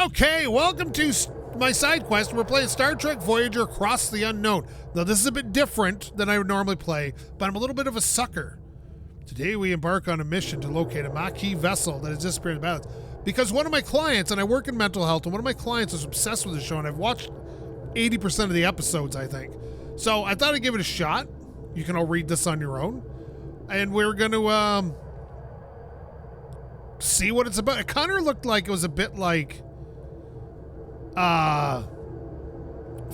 Okay, welcome to my side quest. We're playing Star Trek Voyager Across the Unknown. Now, this is a bit different than I would normally play, but I'm a little bit of a sucker. Today, we embark on a mission to locate a Maquis vessel that has disappeared in the battles. Because one of my clients, and I work in mental health, and one of my clients is obsessed with the show, and I've watched 80% of the episodes, I think. So I thought I'd give it a shot. You can all read this on your own. And we're going to see what it's about. It kind of looked like it was a bit like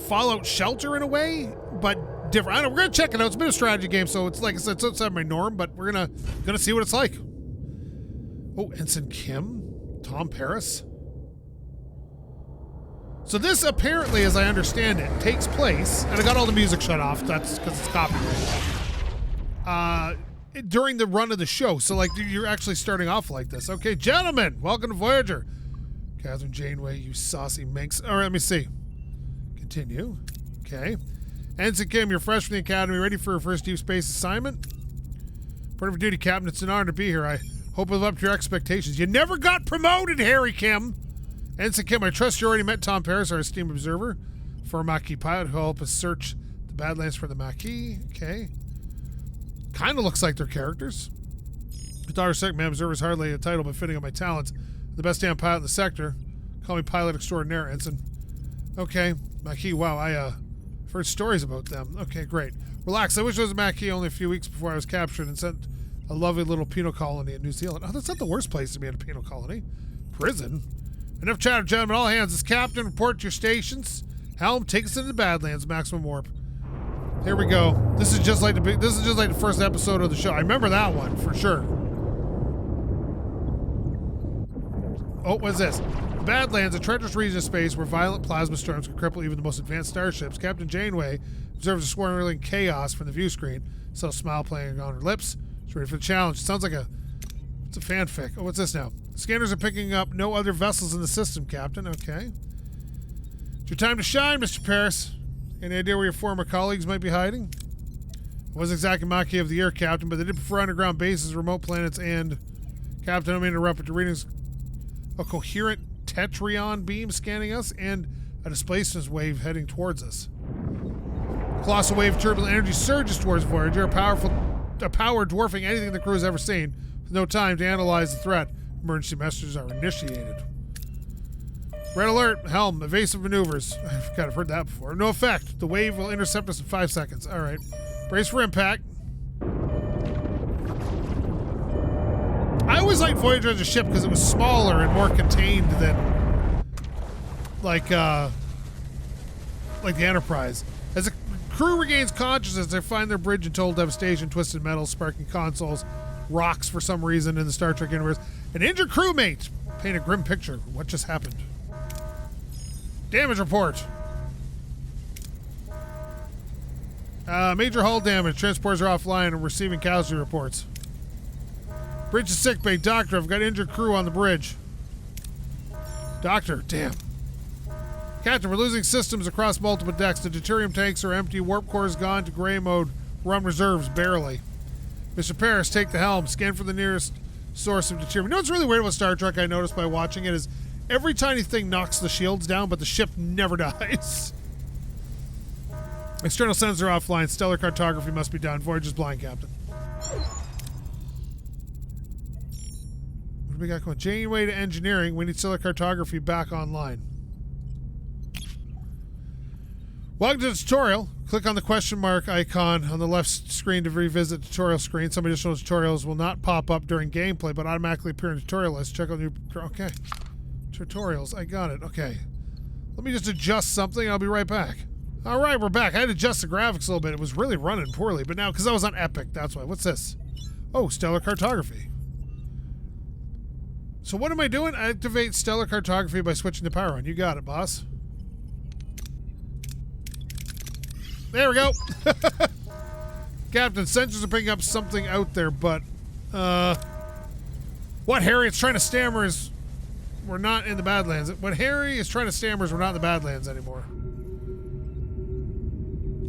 Fallout Shelter in a way, but different. I don't know, we're gonna check it out. It's been a strategy game, so it's like I said, it's outside my norm, but we're gonna see what it's like. Oh, Ensign Kim, Tom Paris. So this apparently, as I understand it, takes place, and I got all the music shut off. That's because it's copyrighted. During the run of the show, so like you're actually starting off like this. Okay, gentlemen, welcome to Voyager. Catherine Janeway, you saucy minx. All right, let me see. Continue. Okay. Ensign Kim, you're fresh from the academy, ready for your first deep space assignment? Part of duty, Captain. It's an honor to be here. I hope we live up to your expectations. You never got promoted, Harry Kim. Ensign Kim, I trust you already met Tom Paris, our esteemed observer, for a Maquis pilot who'll help us search the Badlands for the Maquis. Okay. Kind of looks like they're characters. The daughter second man observer is hardly a title, but fitting on my talents. The best damn pilot in the sector. Call me pilot extraordinaire, Ensign. Okay, Maquis. Wow, I've heard stories about them. Okay, great. Relax. I wish I was a Maquis only a few weeks before I was captured and sent a lovely little penal colony in New Zealand. Oh, that's not the worst place to be in a penal colony. Prison. Enough chatter, gentlemen. All hands. This captain, report to your stations. Helm, take us into the Badlands. Maximum warp. Here we go. This is just like the first episode of the show. I remember that one for sure. Oh, what's this? The Badlands, a treacherous region of space where violent plasma storms can cripple even the most advanced starships. Captain Janeway observes a swirling chaos from the view screen. Subtle smile playing on her lips. She's ready for the challenge. It sounds like it's a fanfic. Oh, what's this now? Scanners are picking up no other vessels in the system, Captain. Okay. It's your time to shine, Mr. Paris. Any idea where your former colleagues might be hiding? I wasn't exactly Maquis of the Year, Captain, but they did prefer underground bases, remote planets, and... Captain, I don't mean to interrupt, but the readings... A coherent tetryon beam scanning us, and a displacement wave heading towards us. A colossal wave of turbulent energy surges towards Voyager, a power dwarfing anything the crew has ever seen. With no time to analyze the threat, emergency messages are initiated. Red alert, helm, evasive maneuvers. I've heard that before. No effect. The wave will intercept us in 5 seconds. All right. Brace for impact. I always liked Voyager as a ship because it was smaller and more contained than like the Enterprise. As the crew regains consciousness, they find their bridge in total devastation, twisted metal, sparking consoles, rocks for some reason in the Star Trek universe. An injured crewmate paint a grim picture. What just happened? Damage report. Major hull damage. Transporters are offline and receiving casualty reports. Bridge to sickbay. Doctor, I've got injured crew on the bridge. Doctor, damn. Captain, we're losing systems across multiple decks. The deuterium tanks are empty. Warp core is gone to gray mode. We're on reserves, barely. Mr. Paris, take the helm. Scan for the nearest source of deuterium. You know what's really weird about Star Trek I noticed by watching it is every tiny thing knocks the shields down, but the ship never dies. External sensors are offline. Stellar cartography must be done. Voyager's blind, Captain. What do we got going? Janeway to engineering. We need stellar cartography back online. Welcome to the tutorial. Click on the question mark icon on the left screen to revisit the tutorial screen. Some additional tutorials will not pop up during gameplay, but automatically appear in the tutorial list. Check out new... Okay. Tutorials. I got it. Okay. Let me just adjust something. I'll be right back. All right, we're back. I had to adjust the graphics a little bit. It was really running poorly, but now, because I was on Epic, that's why. What's this? Oh, stellar cartography. So what am I doing? Activate stellar cartography by switching the power on. You got it, boss. There we go. Captain, sensors are picking up something out there, but... What Harry is trying to stammer is... We're not in the Badlands. What Harry is trying to stammer is we're not in the Badlands anymore.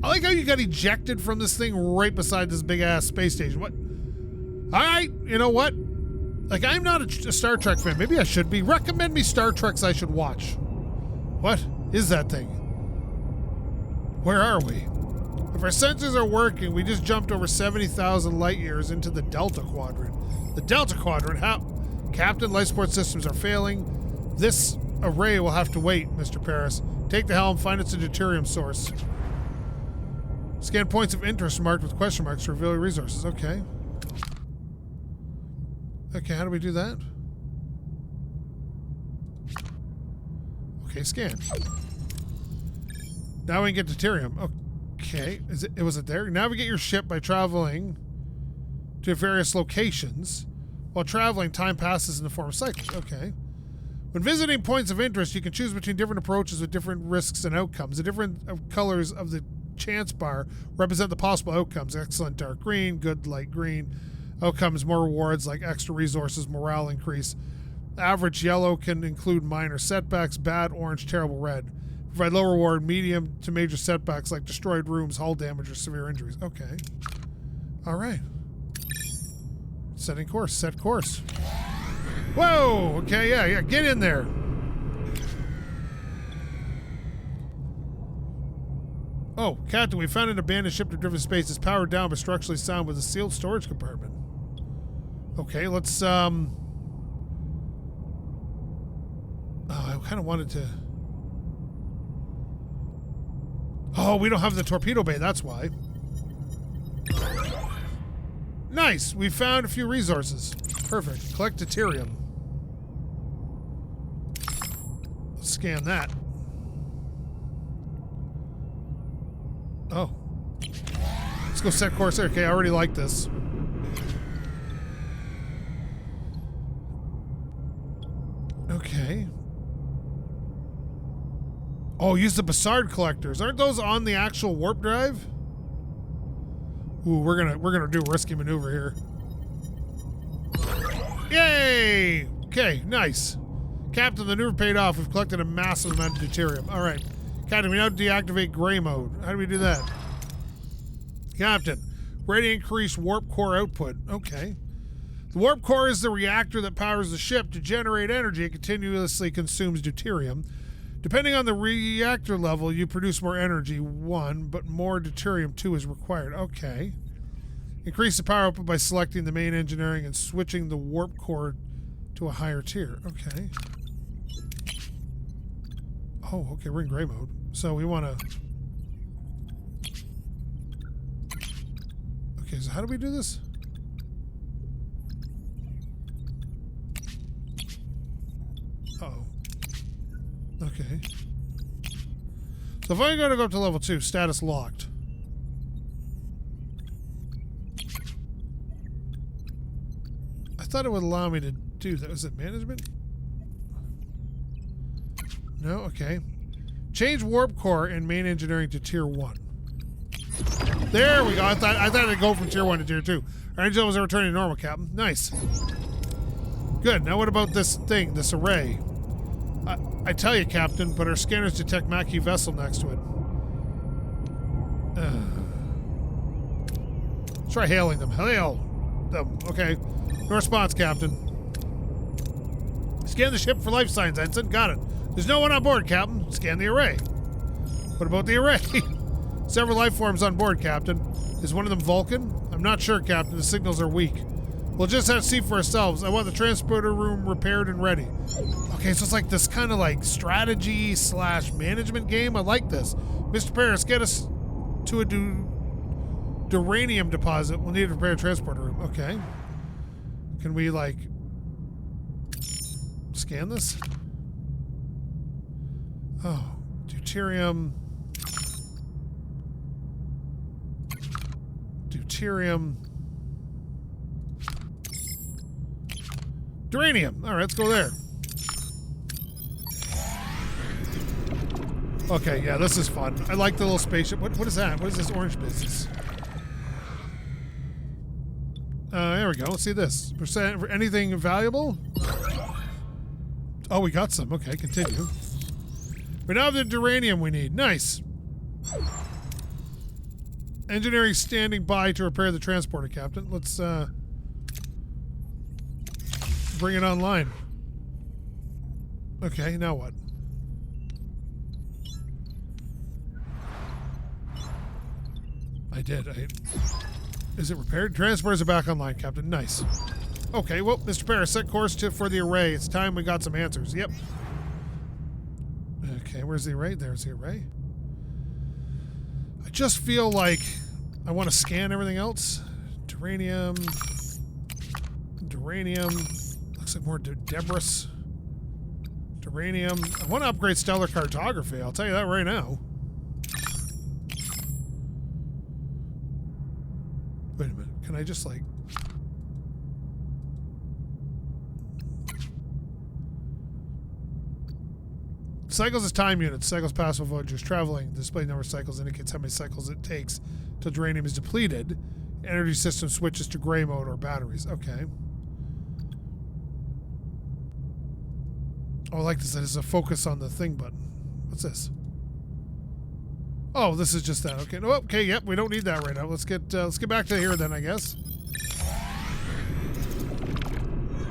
I like how you got ejected from this thing right beside this big-ass space station. What? All right, you know what? Like, I'm not a Star Trek fan. Maybe I should be. Recommend me Star Treks I should watch. What is that thing? Where are we? If our sensors are working, we just jumped over 70,000 light years into the Delta Quadrant. The Delta Quadrant? How? Captain, life support systems are failing. This array will have to wait, Mr. Paris. Take the helm, find its a deuterium source. Scan points of interest marked with question marks to reveal resources. Okay. Okay, how do we do that? Okay, scan. Now we can get deuterium. Okay, was it there? Navigate your ship by traveling to various locations. While traveling, time passes in the form of cycles. Okay. When visiting points of interest, you can choose between different approaches with different risks and outcomes. The different colors of the chance bar represent the possible outcomes. Excellent dark green, good light green. Outcomes, more rewards like extra resources, morale increase. Average yellow can include minor setbacks. Bad orange, terrible red. Provide low reward, medium to major setbacks like destroyed rooms, hull damage, or severe injuries. Okay. All right. Setting course. Set course. Whoa! Okay, yeah. Get in there. Oh, Captain, we found an abandoned ship to driven space. It's powered down but structurally sound with a sealed storage compartment. Okay, let's, Oh, I kind of wanted to... Oh, we don't have the torpedo bay, that's why. Nice! We found a few resources. Perfect. Collect deuterium. Let's scan that. Oh. Let's go set course there. Okay, I already like this. Okay. Oh, use the Bassard collectors. Aren't those on the actual warp drive? Ooh, we're gonna do a risky maneuver here. Yay! Okay, nice. Captain, the maneuver paid off. We've collected a massive amount of deuterium. All right. Captain, we now deactivate gray mode. How do we do that? Captain, ready to increase warp core output. Okay. The warp core is the reactor that powers the ship. To generate energy, it continuously consumes deuterium. Depending on the reactor level, you produce more energy, 1, but more deuterium, 2 is required. Okay. Increase the power output by selecting the main engineering and switching the warp core to a higher tier. Okay. Oh, okay, we're in gray mode. So we want to... Okay, so how do we do this? Uh-oh. Okay. So if I go up to level 2, status locked. I thought it would allow me to do that. Was it management? No? Okay. Change warp core and main engineering to tier 1. There we go. I thought it'd go from tier 1 to tier 2. Our engine was returning to normal, Captain. Nice. Good. Now what about this thing, this array? I tell you, Captain, but our scanners detect Maquis vessel next to it. Try hailing them. Hail them. Okay. No response, Captain. Scan the ship for life signs, Ensign. Got it. There's no one on board, Captain. Scan the array. What about the array? Several life forms on board, Captain. Is one of them Vulcan? I'm not sure, Captain. The signals are weak. We'll just have to see for ourselves. I want the transporter room repaired and ready. Okay, so it's like this kind of like strategy / management game. I like this. Mr. Paris, get us to a duranium deposit. We'll need to repair a transporter room. Okay. Can we like scan this? Oh, deuterium. Deuterium. Duranium. All right, let's go there. Okay, yeah, this is fun. I like the little spaceship. What is that? What is this orange business? There we go. Let's see this. Percent for anything valuable? Oh, we got some. Okay, continue. We now have the duranium we need. Nice. Engineering standing by to repair the transporter, Captain. Let's, bring it online. Okay, now what? I did. Is it repaired? Transporters are back online, Captain. Nice. Okay, well, Mr. Paris, set course for the array. It's time we got some answers. Yep. Okay, where's the array? There's the array. I just feel like I want to scan everything else. Duranium. Looks like more debris. Duranium. I want to upgrade stellar cartography. I'll tell you that right now. Wait a minute. Can I just like... Cycles is time units. Cycles pass while Voyager's traveling. The display number of cycles indicates how many cycles it takes till uranium is depleted. Energy system switches to gray mode or batteries. Okay. Oh, I like this. There's a focus on the thing button. What's this? Oh, this is just that. Okay. Oh, okay. Yep. We don't need that right now. Let's get back to here then, I guess.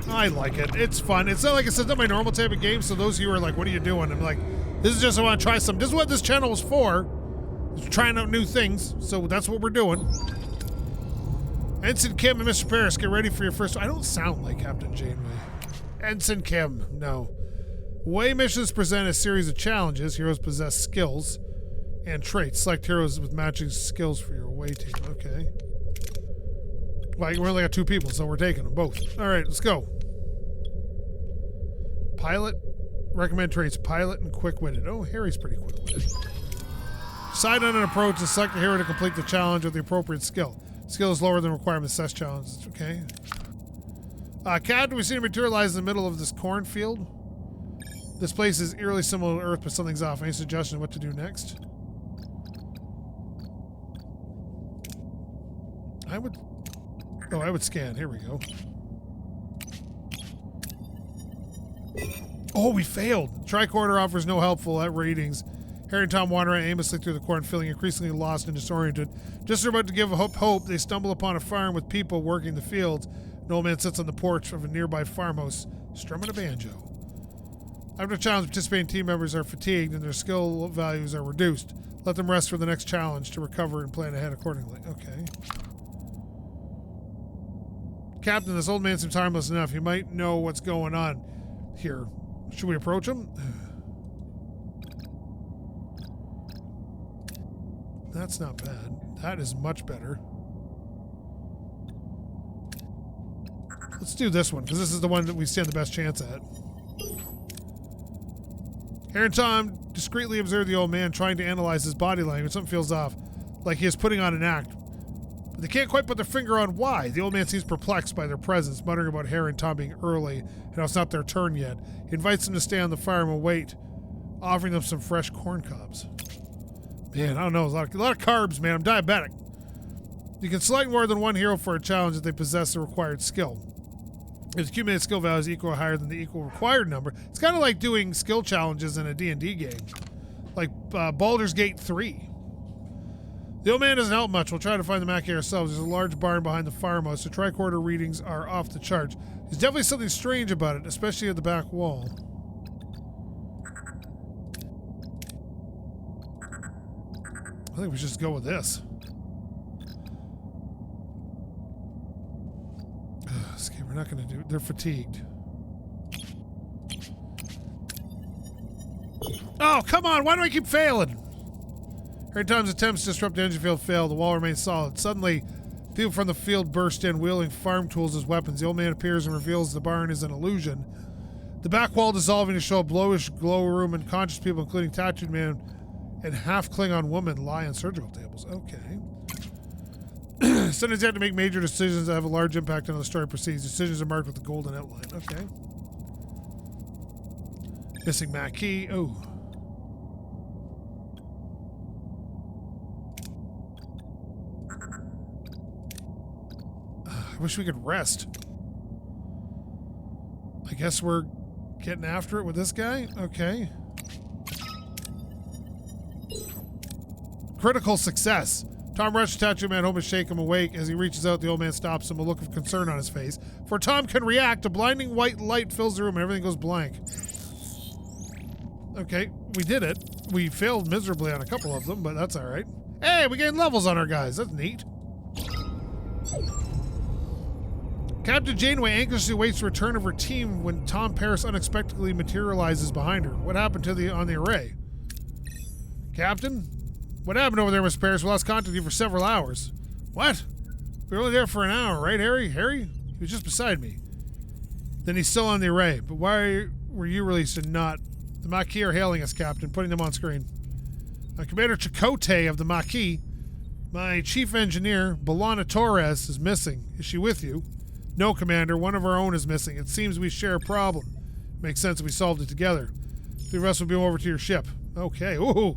I like it. It's fun. It's not like it's not my normal type of game, so those of you who are like, what are you doing? I'm like, this is just I want to try some. This is what this channel was for. It's trying out new things, so that's what we're doing. Ensign Kim and Mr. Paris, get ready for your first... I don't sound like Captain Janeway. Ensign Kim, no. Way missions present a series of challenges. Heroes possess skills and traits. Select heroes with matching skills for your away team. Okay. Well, we only got 2 people, so we're taking them both. All right, let's go. Pilot. Recommend traits. Pilot and quick-witted. Oh, Harry's pretty quick-witted. Decide on an approach and select a hero to complete the challenge with the appropriate skill. Skill is lower than requirement. Assess challenges. Okay. Captain, we see him materialize in the middle of this cornfield. This place is eerily similar to Earth, but something's off. Any suggestion of what to do next? I would scan. Here we go. Oh, we failed. Tricorder offers no helpful at readings. Harry and Tom wander aimlessly through the corn, feeling increasingly lost and disoriented. Just as they're about to give hope, they stumble upon a farm with people working the fields. An old man sits on the porch of a nearby farmhouse, strumming a banjo. After the challenge, participating team members are fatigued and their skill values are reduced. Let them rest for the next challenge to recover and plan ahead accordingly. Okay. Captain, this old man seems harmless enough. He might know what's going on here. Should we approach him? That's not bad. That is much better. Let's do this one, because this is the one that we stand the best chance at. Harry and Tom discreetly observe the old man trying to analyze his body language. Something feels off, like he is putting on an act. But they can't quite put their finger on why. The old man seems perplexed by their presence, muttering about Harry and Tom being early and how it's not their turn yet. He invites them to stay on the farm and wait, offering them some fresh corn cobs. Man, I don't know. A lot of carbs, man. I'm diabetic. You can select more than one hero for a challenge if they possess the required skill. If the accumulated skill value is equal or higher than the equal required number, it's kind of like doing skill challenges in a D&D game. Like Baldur's Gate 3. The old man doesn't help much. We'll try to find the Mackey ourselves. There's a large barn behind the farmhouse. The tricorder readings are off the charts. There's definitely something strange about it, especially at the back wall. I think we should just go with this. Okay, we're not going to do it. They're fatigued. Oh, come on! Why do I keep failing? Harry Tom's attempts to disrupt the engine field fail. The wall remains solid. Suddenly, people from the field burst in, wielding farm tools as weapons. The old man appears and reveals the barn is an illusion. The back wall dissolving to show a bluish glow room, and conscious people, including tattooed man and half Klingon woman, lie on surgical tables. Okay. Sometimes you have to make major decisions that have a large impact on how the story proceeds. Decisions are marked with a golden outline. Okay. Missing Mackey. Oh. I wish we could rest. I guess we're getting after it with this guy? Okay. Critical success. Tom rushes the tattoo man, hoping to shake him awake. As he reaches out, the old man stops him, a look of concern on his face. Before Tom can react, a blinding white light fills the room and everything goes blank. Okay, we did it. We failed miserably on a couple of them, but that's all right. Hey, we gained levels on our guys. That's neat. Captain Janeway anxiously waits the return of her team when Tom Paris unexpectedly materializes behind her. What happened to on the array? Captain? What happened over there, Miss Paris? We lost contact with you for several hours. What? We were only there for an hour, right, Harry? Harry? He was just beside me. Then he's still on the array. But why were you released and not? The Maquis are hailing us, Captain, putting them on screen. Commander Chakotay of the Maquis. My chief engineer, Belana Torres, is missing. Is she with you? No, Commander. One of our own is missing. It seems we share a problem. Makes sense if we solved it together. The rest will be over to your ship. Okay. Ooh.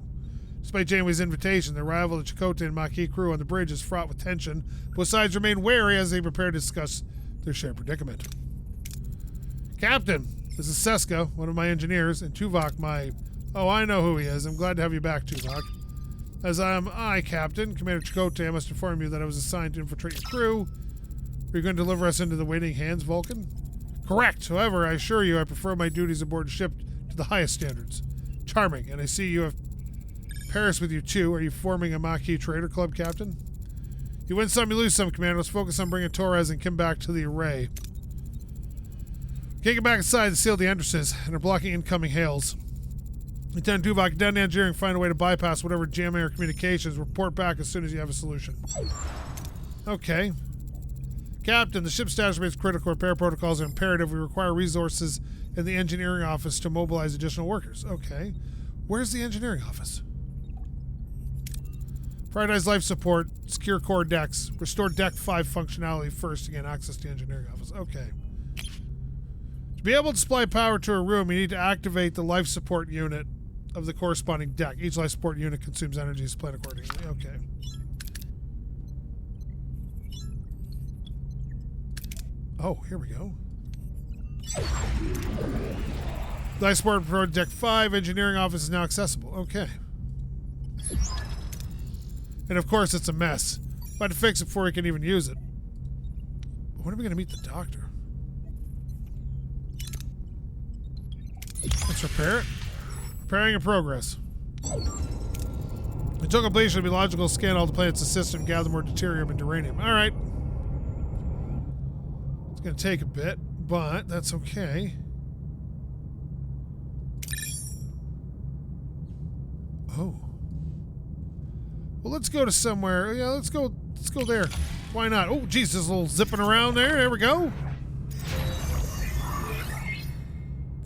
Despite Janeway's invitation, the arrival of the Chakotay and Maquis crew on the bridge is fraught with tension. Both sides remain wary as they prepare to discuss their shared predicament. Captain, this is Seska, one of my engineers, and Tuvok, my... Oh, I know who he is. I'm glad to have you back, Tuvok. As I, Captain, Commander Chakotay, I must inform you that I was assigned to infiltrate your crew. Are you going to deliver us into the waiting hands, Vulcan? Correct. However, I assure you I prefer my duties aboard ship to the highest standards. Charming, and I see you have Paris with you too. Are you forming a Maquis Trader Club, Captain? You win some, you lose some, Commander. Let's focus on bringing Torres and Kim back to the array. Can't get back inside to seal the entrances and are blocking incoming hails. Lieutenant Tuvok, down to engineering, find a way to bypass whatever jamming our communications. Report back as soon as you have a solution. Okay. Captain, the ship status remains critical. Repair protocols are imperative. We require resources in the engineering office to mobilize additional workers. Okay. Where's the engineering office? Prioritize life support. Secure core decks. Restore deck 5 functionality first to gain access to the engineering office. Okay. To be able to supply power to a room, you need to activate the life support unit of the corresponding deck. Each life support unit consumes energy split accordingly. Okay. Oh, here we go. Life support for deck 5. Engineering office is now accessible. Okay. And of course, it's a mess. About to fix it before we can even use it. But when are we going to meet the doctor? Let's repair it. Repairing in progress. Until completion, it would be logical to scan all the planets in the system, gather more deuterium and uranium. Alright. It's going to take a bit, but that's okay. Oh. Well, let's go to somewhere. Yeah, let's go there. Why not? Oh, geez, there's a little zipping around there. There we go.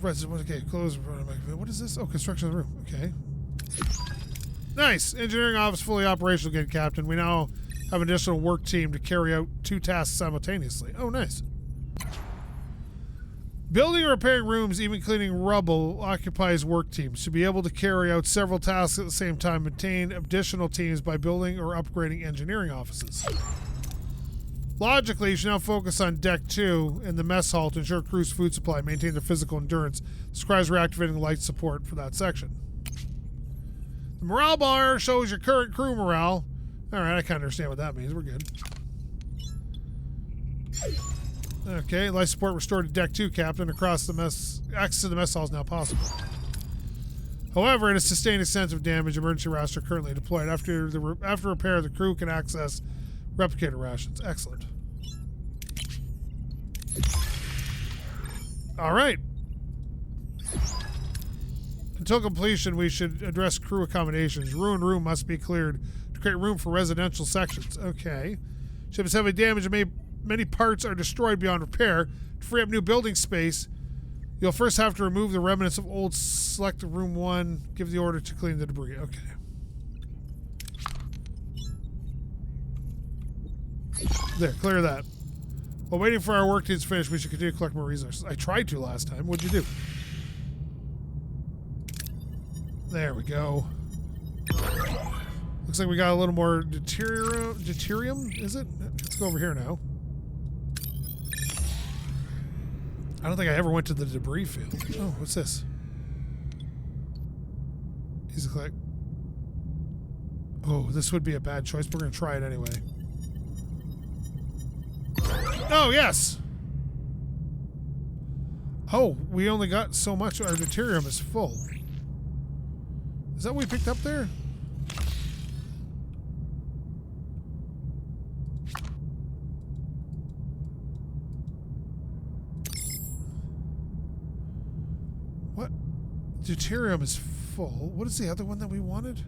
Okay, close. What is this? Oh, construction of the room. Okay. Nice. Engineering office fully operational again, Captain. We now have an additional work team to carry out 2 tasks simultaneously. Oh, nice. Building or repairing rooms, even cleaning rubble, occupies work teams. To be able to carry out several tasks at the same time, maintain additional teams by building or upgrading engineering offices. Logically, you should now focus on Deck 2 in the mess hall to ensure crew's food supply, maintain their physical endurance. This requires reactivating light support for that section. The morale bar shows your current crew morale. Alright, I kind of understand what that means. We're good. Okay, life support restored to Deck 2, Captain. Access to the mess hall is now possible. However, it has sustained extensive damage. Emergency rations are currently deployed. After repair, the crew can access replicator rations. Excellent. All right. Until completion, we should address crew accommodations. Ruined room must be cleared to create room for residential sections. Okay. Ship is heavily damaged and many parts are destroyed beyond repair. To free up new building space, you'll first have to remove the remnants of old. Select room 1. Give the order to clean the debris. Okay. There, clear that. While waiting for our work teams to finish, we should continue to collect more resources. I tried to last time. What'd you do? There we go. Looks like we got a little more deuterium, is it? Let's go over here now. I don't think I ever went to the debris field. Oh, what's this? Easy click. Oh, this would be a bad choice. We're going to try it anyway. Oh, yes! Oh, we only got so much. Our deuterium is full. Is that what we picked up there? What? Deuterium is full. What is the other one that we wanted?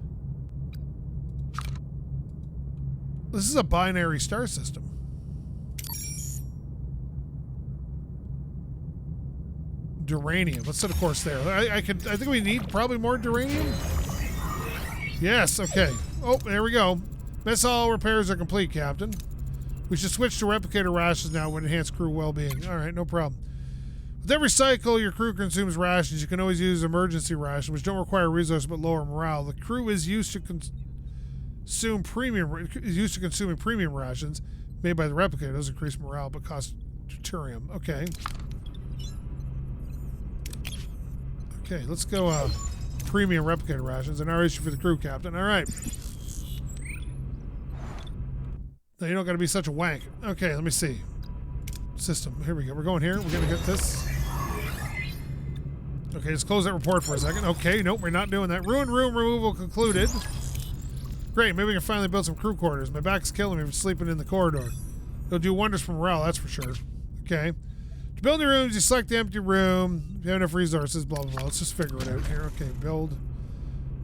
This is a binary star system. Duranium. Let's set a course there. I think we need probably more duranium. Yes. Okay. Oh, there we go. Missile repairs are complete, Captain. We should switch to replicator rations now with enhanced crew well-being. All right, no problem. With every cycle your crew consumes rations, you can always use emergency rations, which don't require resources but lower morale. The crew is used to consuming premium rations made by the replicator. Those increase morale but cost deuterium. Okay. Okay, let's go premium replicator rations. An issue for the crew, Captain. All right. No, you don't got to be such a wank. Okay, let me see. System. Here we go. We're going here. We're going to get this. Okay, let's close that report for a second. Okay, nope, we're not doing that. Ruined room removal concluded. Great, maybe we can finally build some crew quarters. My back's killing me from sleeping in the corridor. It'll do wonders for morale, that's for sure. Okay. To build your rooms, you select the empty room. If you have enough resources, blah, blah, blah. Let's just figure it out here. Okay, build.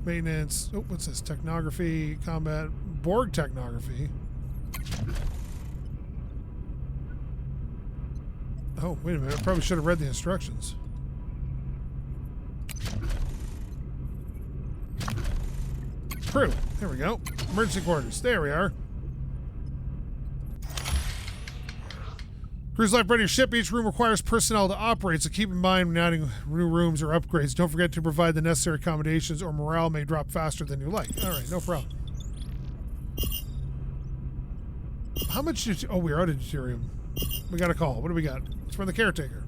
Maintenance. Oh, what's this? Technography, combat, Borg technography. Oh, wait a minute. I probably should have read the instructions. Crew. There we go. Emergency quarters. There we are. Crew's life ready to ship. Each room requires personnel to operate, so keep in mind when adding new rooms or upgrades. Don't forget to provide the necessary accommodations or morale may drop faster than you like. Alright, no problem. How much did oh, we're out of deuterium. We got a call. What do we got? It's from the caretaker.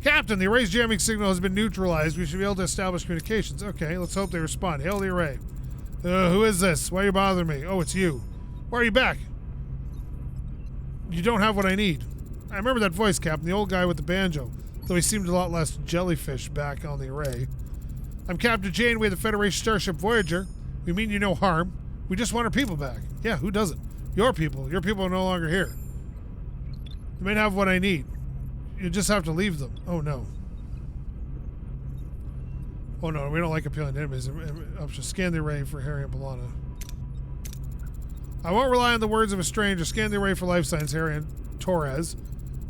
Captain, the array's jamming signal has been neutralized. We should be able to establish communications. Okay, let's hope they respond. Hail the array. Who is this? Why are you bothering me? Oh, it's you. Why are you back? You don't have what I need. I remember that voice, Captain, the old guy with the banjo, though he seemed a lot less jellyfish back on the array. I'm Captain Janeway of the Federation starship Voyager. We mean you no harm. We just want our people back. Yeah, who doesn't? Your people. Your people are no longer here. You may have what I need. You just have to leave them. Oh, no. Oh, no, we don't like appealing to enemies. I'll just scan the array for Harry and B'Elanna. I won't rely on the words of a stranger. Scan the array for life signs, Harry and Torres.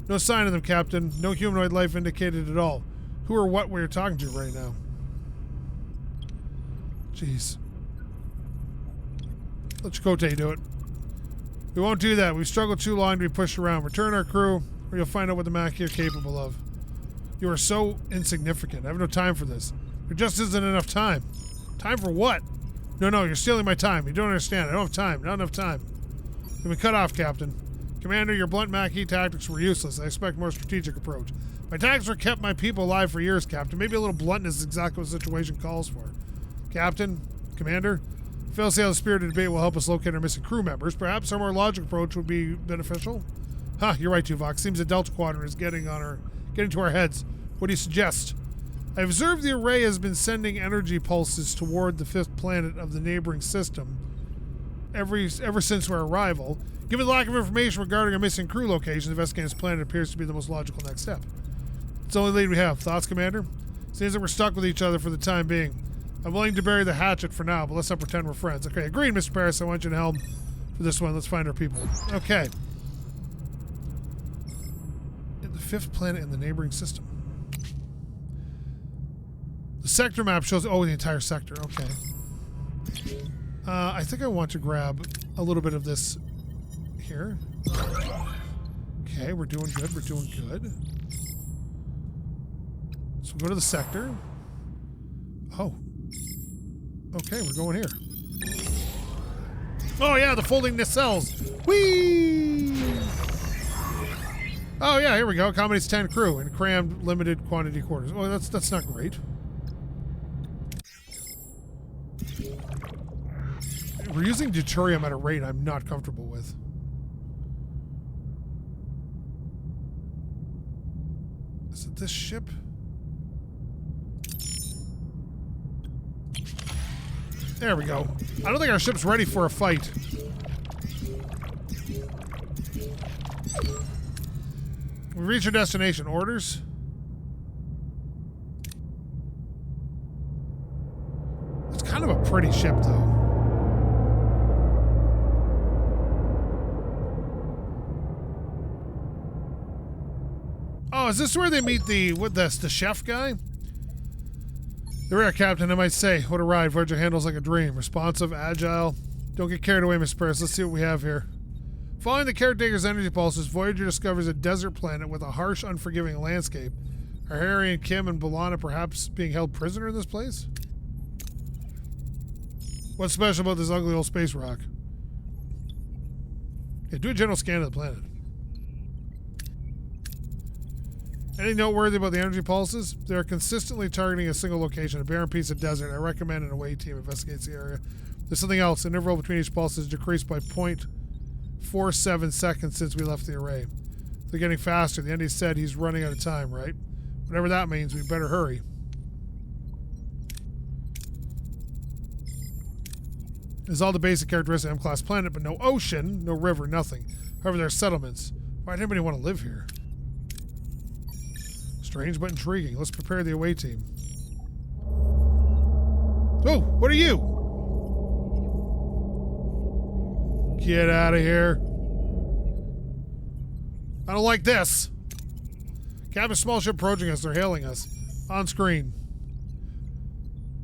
No sign of them, Captain. No humanoid life indicated at all. Who or what we're talking to right now? Jeez. Let Chakotay do it. We won't do that. We've struggled too long to be pushed around. Return our crew, or you'll find out what the Maquis are capable of. You are so insignificant. I have no time for this. There just isn't enough time. Time for what? No, you're stealing my time. You don't understand. I don't have time. Not enough time. You've been cut off, Captain. Commander, your blunt Maquis tactics were useless. I expect a more strategic approach. My tactics were kept my people alive for years, Captain. Maybe a little bluntness is exactly what the situation calls for. Captain, Commander, I fail to see how the spirited debate will help us locate our missing crew members. Perhaps our more logical approach would be beneficial. You're right, Tuvok. Seems the Delta Quadrant is getting to our heads. What do you suggest? I observed the array has been sending energy pulses toward the fifth planet of the neighboring system ever since our arrival. Given the lack of information regarding our missing crew locations, investigating this planet appears to be the most logical next step. It's the only lead we have. Thoughts, Commander? Seems that we're stuck with each other for the time being. I'm willing to bury the hatchet for now, but let's not pretend we're friends. Okay, agreed, Mr. Paris. I want you to help for this one. Let's find our people. Okay. The fifth planet in the neighboring system. The sector map shows... Oh, the entire sector. Okay. I think I want to grab a little bit of this here. Okay, we're doing good. We're doing good. So we'll go to the sector. Oh. Okay, we're going here. Oh, yeah, the folding nacelles. Whee! Oh, yeah, here we go. Accommodates 10 crew in crammed, limited quantity quarters. Oh, that's not great. We're using deuterium at a rate I'm not comfortable with. Is it this ship? There we go. I don't think our ship's ready for a fight. We reach our destination. Orders? It's kind of a pretty ship, though. Oh, is this where they meet the chef guy? The rare captain, I might say. What a ride. Voyager handles like a dream. Responsive, agile. Don't get carried away, Miss Paris. Let's see what we have here. Following the caretaker's energy pulses, Voyager discovers a desert planet with a harsh, unforgiving landscape. Are Harry and Kim and B'Elanna perhaps being held prisoner in this place? What's special about this ugly old space rock? Yeah, do a general scan of the planet. Anything noteworthy about the energy pulses? They're consistently targeting a single location, a barren piece of desert. I recommend an away team investigates the area. There's something else. The interval between each pulse is decreased by 0.47 seconds since we left the array. They're getting faster. The ND said he's running out of time, right? Whatever that means, we better hurry. There's all the basic characteristics of M-class planet, but no ocean, no river, nothing. However, there are settlements. Why does anybody want to live here? Strange but intriguing. Let's prepare the away team. Oh, what are you? Get out of here. I don't like this. Captain small ship approaching us. They're hailing us. On screen.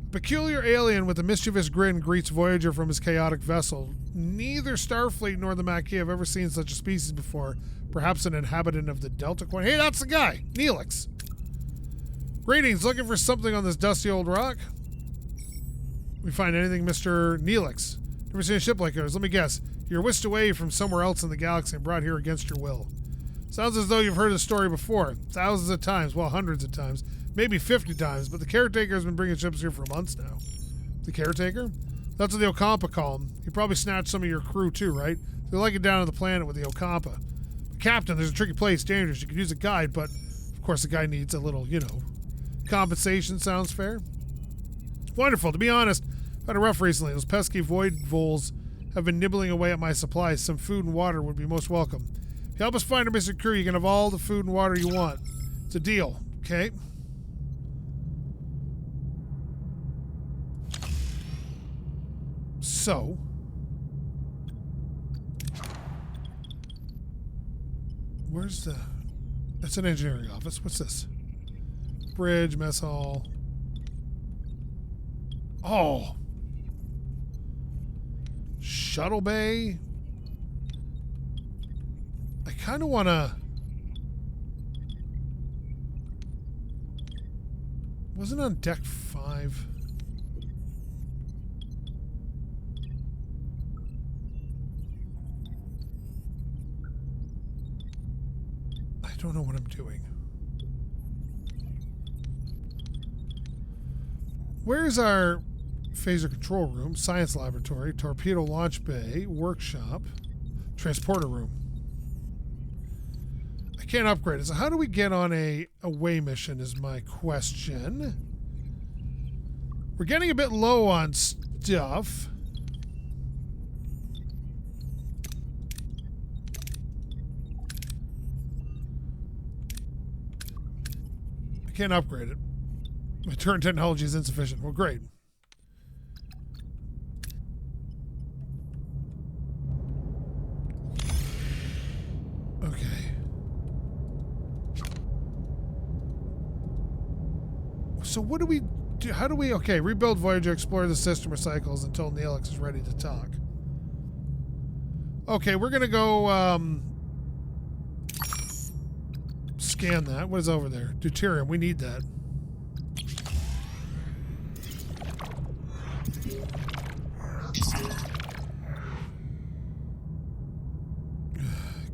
A peculiar alien with a mischievous grin greets Voyager from his chaotic vessel. Neither Starfleet nor the Maquis have ever seen such a species before. Perhaps an inhabitant of the Delta Quadrant. Hey, that's the guy. Neelix. Greetings. Looking for something on this dusty old rock? We find anything, Mr. Neelix? Never seen a ship like yours. Let me guess. You're whisked away from somewhere else in the galaxy and brought here against your will. Sounds as though you've heard the story before. Thousands of times. Well, hundreds of times. Maybe 50 times. But the caretaker has been bringing ships here for months now. The caretaker? That's what the Ocampa call him. He probably snatched some of your crew too, right? They like it down on the planet with the Ocampa. Captain, there's a tricky place. Dangerous. You could use a guide, but of course the guy needs a little, you know, compensation. Sounds fair. Wonderful. To be honest, I've had a rough recently. Those pesky void voles have been nibbling away at my supplies. Some food and water would be most welcome. If you help us find our missing crew, you can have all the food and water you want. It's a deal, okay? So, where's the... That's an engineering office. What's this? Bridge, mess hall. Oh! Shuttle bay. I kind of want to... Wasn't it on deck 5? I don't know what I'm doing. Where's our phaser control room, science laboratory, torpedo launch bay, workshop, transporter room? I can't upgrade it. So how do we get on a away mission is my question. We're getting a bit low on stuff. I can't upgrade it. My turn technology is insufficient. Well, great. Okay. So what do we do? How do we... Okay, rebuild Voyager, explore the system, recycles until Neelix is ready to talk. Okay, we're going to go... scan that. What is over there? Deuterium. We need that.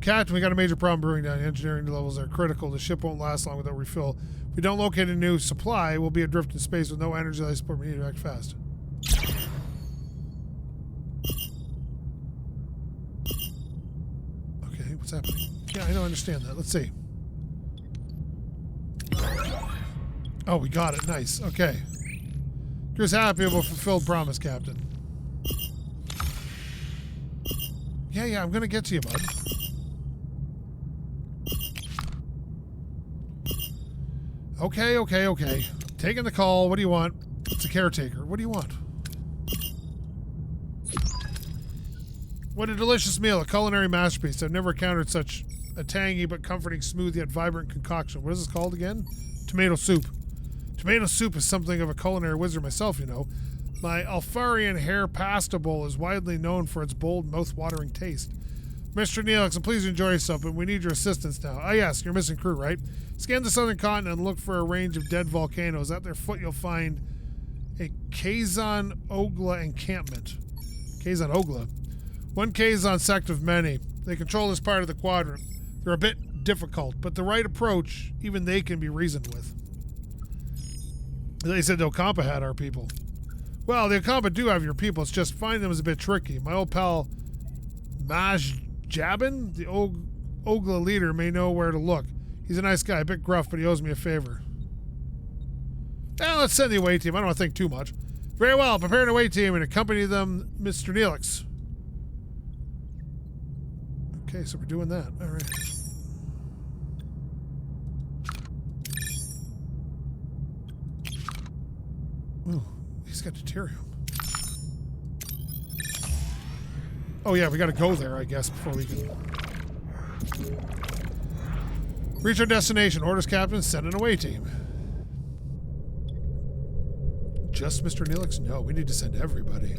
Captain, we got a major problem brewing down. The engineering levels are critical. The ship won't last long without refill. If we don't locate a new supply, we'll be adrift in space with no energy life support. We need to act fast. What's happening? Yeah, I don't understand that. Let's see. Oh, we got it. Nice. Okay. Chris happy about fulfilled promise, Captain. Yeah, I'm gonna get to you, bud. Okay. Taking the call. What do you want? It's a caretaker. What do you want? What a delicious meal. A culinary masterpiece. I've never encountered such a tangy but comforting, smooth yet vibrant concoction. What is this called again? Tomato soup. Tomato soup is something of a culinary wizard myself, you know. My Alfarian hair pasta bowl is widely known for its bold, mouth-watering taste. Mr. Neelix, please enjoy yourself, but we need your assistance now. Ah, yes, you're missing crew, right? Scan the southern continent and look for a range of dead volcanoes. At their foot, you'll find a Kazan Ogla encampment. Kazan Ogla. One Kazan sect of many. They control this part of the quadrant. They're a bit difficult, but the right approach, even they can be reasoned with. They said the Ocampa had our people. Well, the Ocampa do have your people. It's just finding them is a bit tricky. My old pal Maj Jabin, the Ogla leader, may know where to look. He's a nice guy, a bit gruff, but he owes me a favor. Let's send the away team. I don't want to think too much. Very well. Prepare an away team and accompany them, Mr. Neelix. Okay, so we're doing that. All right. Ooh, he's got deuterium. Oh yeah, we gotta go there, I guess, before we can... Reach our destination. Orders, Captain. Send an away team. Just Mr. Neelix? No, we need to send everybody.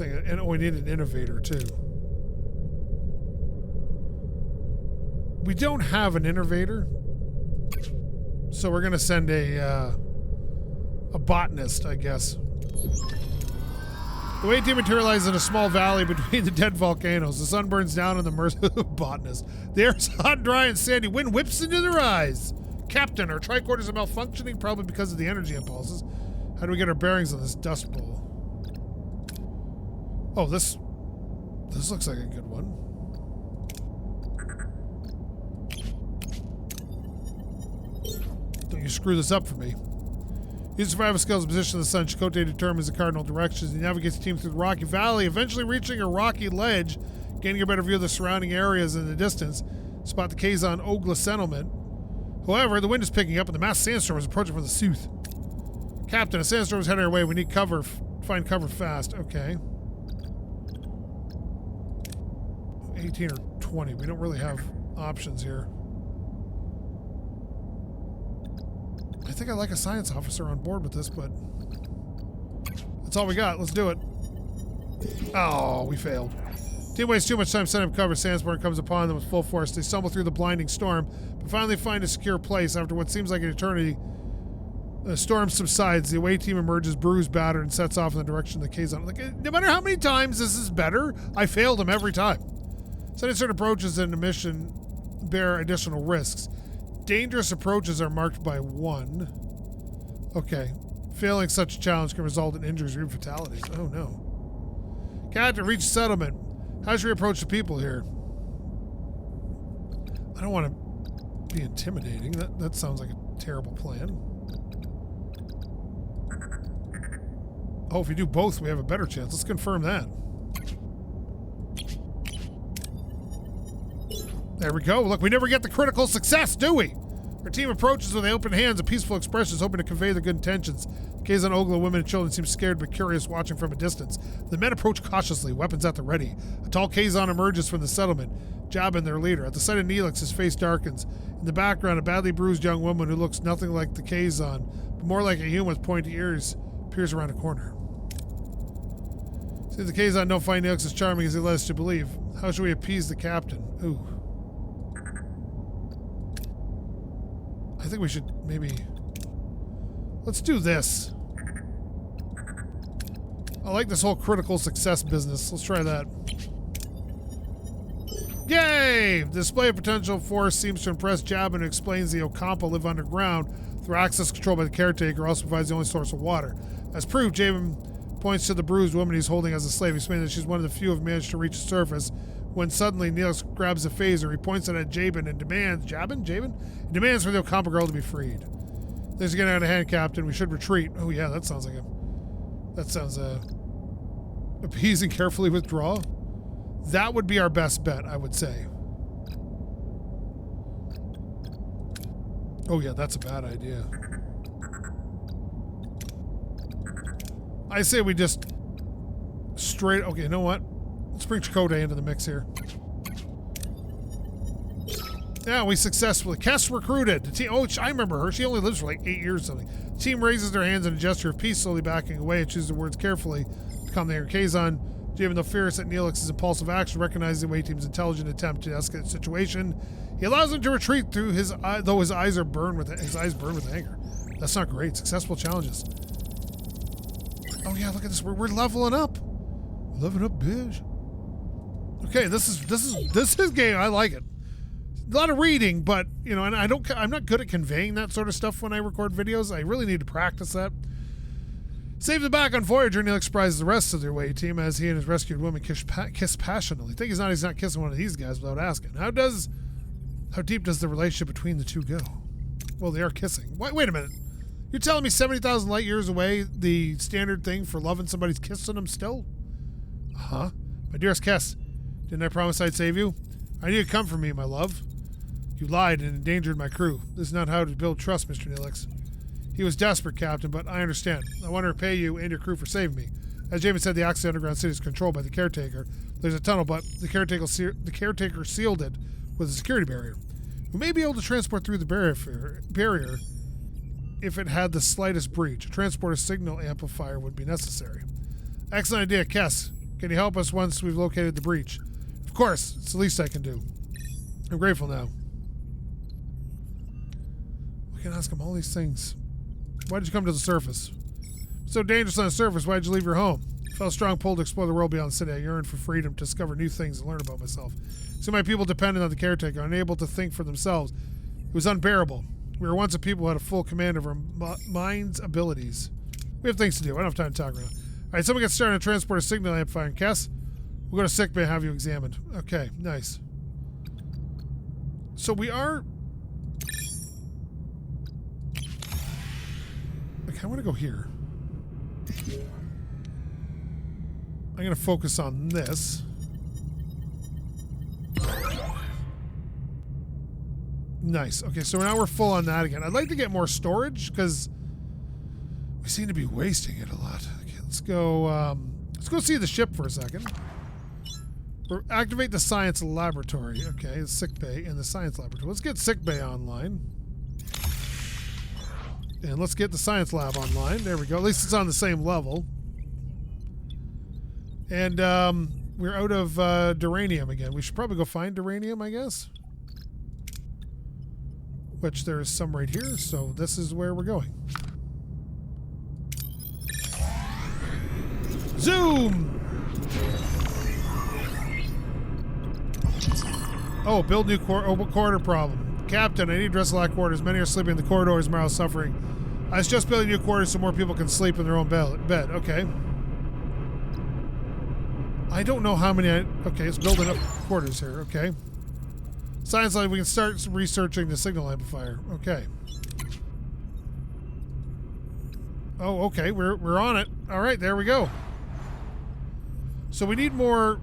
And we need an innovator, too. We don't have an innovator, so we're going to send a botanist, I guess. The away team materializes in a small valley between the dead volcanoes. The sun burns down on the merciless botanist. The air's hot, dry, and sandy. Wind whips into their eyes. Captain, our tricorders are malfunctioning, probably because of the energy impulses. How do we get our bearings on this dust bowl? Oh, this looks like a good one. Don't you screw this up for me. Use survival skills position of the sun. SkapeGote determines the cardinal directions. He navigates the team through the rocky valley, eventually reaching a rocky ledge, gaining a better view of the surrounding areas in the distance. Spot the Kazan Ogla settlement. However, the wind is picking up and the mass sandstorm is approaching from the south. Captain, a sandstorm is heading our way. We need cover. Find cover fast. Okay. 18 or 20. We don't really have options here. I think I like a science officer on board with this, but that's all we got. Let's do it. Oh, we failed. Team wastes too much time setting up cover. Sandstorm comes upon them with full force. They stumble through the blinding storm, but finally find a secure place. After what seems like an eternity, the storm subsides. The away team emerges bruised, battered, and sets off in the direction of the Kazan. Like, no matter how many times this is better, I failed them every time. Certain approaches in the mission bear additional risks. Dangerous approaches are marked by 1. Okay. Failing such a challenge can result in injuries or even fatalities. Oh no. Captain, reach settlement. How should we approach the people here? I don't want to be intimidating. That sounds like a terrible plan. Oh, if we do both, we have a better chance. Let's confirm that. There we go. Look, we never get the critical success, do we? Our team approaches with open hands and peaceful expressions, hoping to convey their good intentions. Kazan Ogla women and children seem scared but curious, watching from a distance. The men approach cautiously, weapons at the ready. A tall Kazan emerges from the settlement, Jabin their leader. At the sight of Neelix, his face darkens. In the background, a badly bruised young woman who looks nothing like the Kazan, but more like a human with pointy ears, appears around a corner. Since the Kazan don't find Neelix as charming as he led us to believe, how should we appease the captain? Ooh. I think we should maybe... Let's do this. I like this whole critical success business. Let's try that. Yay! The display of potential force seems to impress Jabin, who explains the Ocampa live underground through access controlled by the caretaker, also provides the only source of water. As proved, Jabin Points to the bruised woman he's holding as a slave, explaining that she's one of the few who have managed to reach the surface. When suddenly Neelix grabs a phaser, he points it at Jabin and demands, Jabin? He demands for the Ocampa girl to be freed. Things are getting out of hand, Captain. We should retreat. Oh yeah, that sounds like appease and carefully withdraw. That would be our best bet, I would say. Oh yeah, that's a bad idea. I say we just straight... Okay, you know what? Let's bring Chakotay into the mix here. Yeah, we successfully... Kess recruited. The team... Oh, I remember her. She only lives for like 8 years or something. The team raises their hands in a gesture of peace, slowly backing away and chooses the words carefully to calm the anger. Kazon, even though furious at Neelix's impulsive action, recognizes the away team's intelligent attempt to escalate the situation. He allows him to retreat through his eye, though his eyes burn with anger. That's not great. Successful challenges. Oh yeah, look at this. We're leveling up. Leveling up, bitch. Okay, this is game. I like it. A lot of reading, but you know, and I'm not good at conveying that sort of stuff when I record videos. I really need to practice that. Save the back on Voyager. Neelix surprises the rest of their away team as he and his rescued woman kiss passionately. I think he's not kissing one of these guys without asking. How deep does the relationship between the two go? Well, they are kissing. Wait a minute. You're telling me 70,000 light years away, the standard thing for loving somebody's kissing them still? Uh-huh. My dearest Kess, didn't I promise I'd save you? I knew you'd come for me, my love. You lied and endangered my crew. This is not how to build trust, Mr. Neelix. He was desperate, Captain, but I understand. I want to repay you and your crew for saving me. As Jamin said, the access to the underground city is controlled by the caretaker. There's a tunnel, but the caretaker sealed it with a security barrier. We may be able to transport through the barrier if it had the slightest breach. A transporter signal amplifier would be necessary. Excellent idea, Kess. Can you help us once we've located the breach? Of course. It's the least I can do. I'm grateful now. We can ask him all these things. Why did you come to the surface? It's so dangerous on the surface. Why did you leave your home? I felt a strong pull to explore the world beyond the city. I yearned for freedom to discover new things and learn about myself. See my people dependent on the caretaker, unable to think for themselves. It was unbearable. We were once a people who had a full command of our mind's abilities. We have things to do. I don't have time to talk right now. All right, someone gets started on transport a signal amplifier. And Kess, we'll go to sickbay and have you examined. Okay, nice. So we are... Okay, I want to go here. I'm going to focus on this. Nice. Okay, so now we're full on that again. I'd like to get more storage because we seem to be wasting it a lot. Okay, let's go see the ship for a second. Activate the science laboratory. Okay, sickbay and the science laboratory. Let's get sickbay online. And let's get the science lab online. There we go. At least it's on the same level. And we're out of duranium again. We should probably go find duranium, I guess. Which there's some right here, so this is where we're going. Zoom! Oh, build new corridor problem. Captain, I need to address the lack of quarters. Many are sleeping in the corridors, morale suffering. I was just building new quarters so more people can sleep in their own bed. Okay. I don't know how many okay, it's building up quarters here. Okay. Science lab, we can start researching the signal amplifier. Okay. Oh, okay. We're on it. All right, there we go. So we need more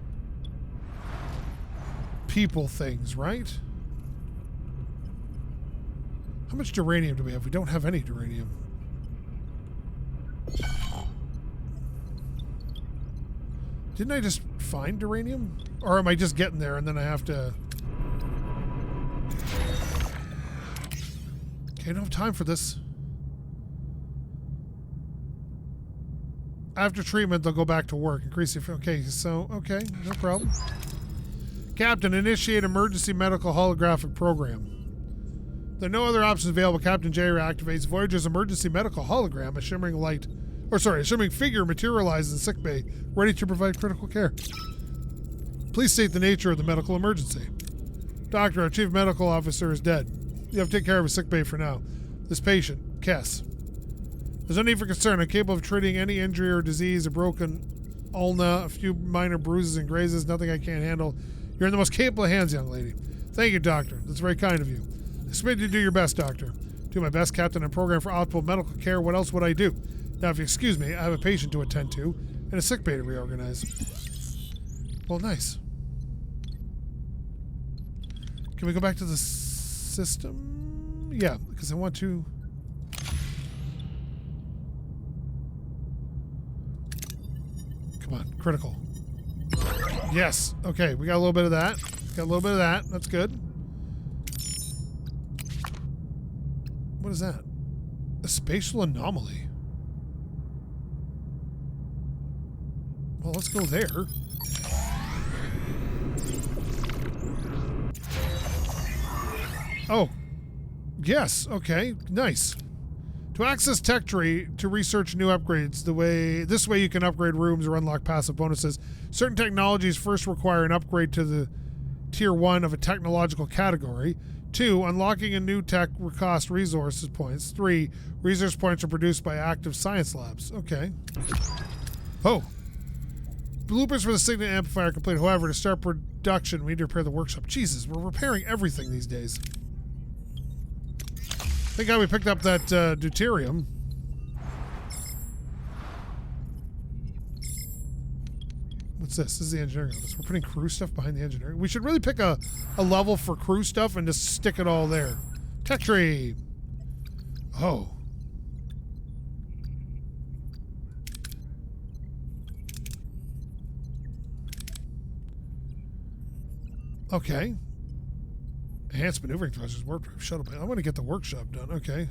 people things, right? How much duranium do we have? We don't have any duranium. Didn't I just find duranium? Or am I just getting there and then I have to... Okay, I don't have time for this. After treatment, they'll go back to work. Increase the... Okay, so... Okay, no problem. Captain, initiate emergency medical holographic program. There are no other options available. Captain J reactivates Voyager's emergency medical hologram. A shimmering light... Or sorry, a shimmering figure materializes in sickbay, ready to provide critical care. Please state the nature of the medical emergency. Doctor, our chief medical officer is dead. You have to take care of his sickbay for now. This patient, Kess. There's no need for concern. I'm capable of treating any injury or disease, a broken ulna, a few minor bruises and grazes, nothing I can't handle. You're in the most capable hands, young lady. Thank you, Doctor. That's very kind of you. Expect you to do your best, Doctor. Do my best, Captain. I'm programmed for optimal medical care. What else would I do? Now, if you excuse me, I have a patient to attend to and a sick bay to reorganize. Well, nice. Can we go back to the system? Yeah, because I want to... Come on, critical. Yes. Okay, we got a little bit of that. Got a little bit of that. That's good. What is that? A spatial anomaly. Well, let's go there. Oh. Yes. Okay. Nice. To access Tech Tree to research new upgrades, this way you can upgrade rooms or unlock passive bonuses. Certain technologies first require an upgrade to the Tier 1 of a technological category. 2. Unlocking a new tech cost resources points. 3. Resource points are produced by active science labs. Okay. Oh. Bloopers for the Signet Amplifier complete. However, to start production, we need to repair the workshop. Jesus, we're repairing everything these days. Thank God we picked up that deuterium. What's this? This is the engineering office. We're putting crew stuff behind the engineering. We should really pick a level for crew stuff and just stick it all there. Tech tree. Oh. Okay. Enhanced maneuvering thrusters, warp drive, shuttle plane. I want to get the workshop done. Okay.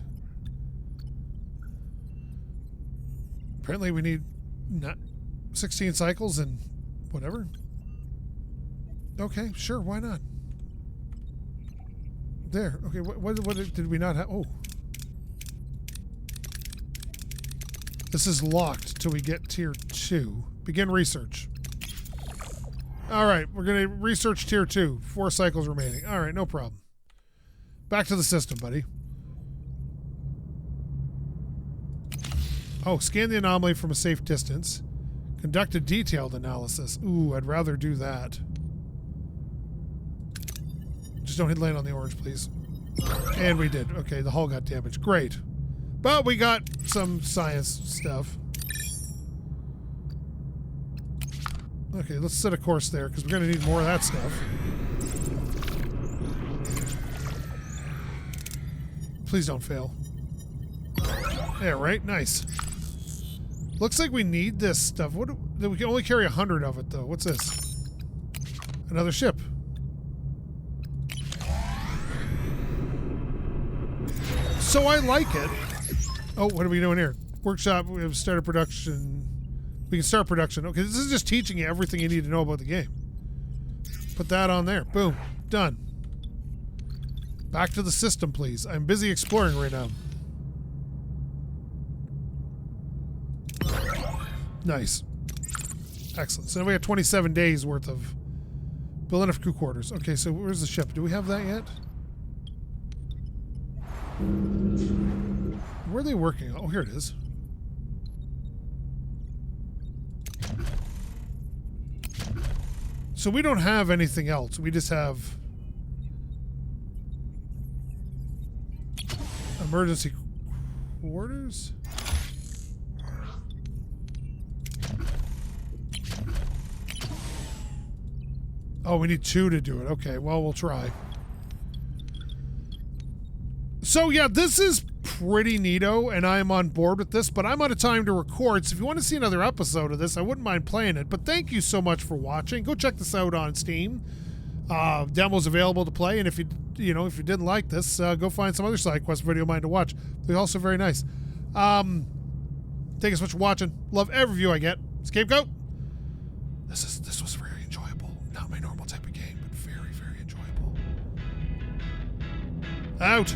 Apparently we need 16 cycles and whatever. Okay, sure, why not? There. Okay, what did we not have? Oh. This is locked till we get tier 2. Begin research. Alright, we're going to research tier 2. 4 cycles remaining. Alright, no problem. Back to the system, buddy. Oh, scan the anomaly from a safe distance. Conduct a detailed analysis. Ooh, I'd rather do that. Just don't hit land on the orange, please. And we did. Okay, the hull got damaged. Great. But we got some science stuff. Okay, let's set a course there, because we're going to need more of that stuff. Please don't fail. Yeah, right? Nice. Looks like we need this stuff. We can only carry 100 of it, though. What's this? Another ship. So I like it. Oh, what are we doing here? Workshop, we have started production... We can start production. Okay, this is just teaching you everything you need to know about the game. Put that on there. Boom. Done. Back to the system, please. I'm busy exploring right now. Nice. Excellent. So now we have 27 days worth of building of crew quarters. Okay, so where's the ship? Do we have that yet? Where are they working? Oh, here it is. So we don't have anything else. We just have emergency quarters. Oh, we need 2 to do it. Okay, well, we'll try. So, yeah, this is pretty neato, and I am on board with this, but I'm out of time to record, so if you want to see another episode of this, I wouldn't mind playing it. But thank you so much for watching. Go check this out on Steam. Demo's available to play, and if you didn't like this, go find some other side quest video of mine to watch. They're also very nice. Thank you so much for watching. Love every view I get. SkapeGote. This was very enjoyable. Not my normal type of game, but very, very enjoyable. Out.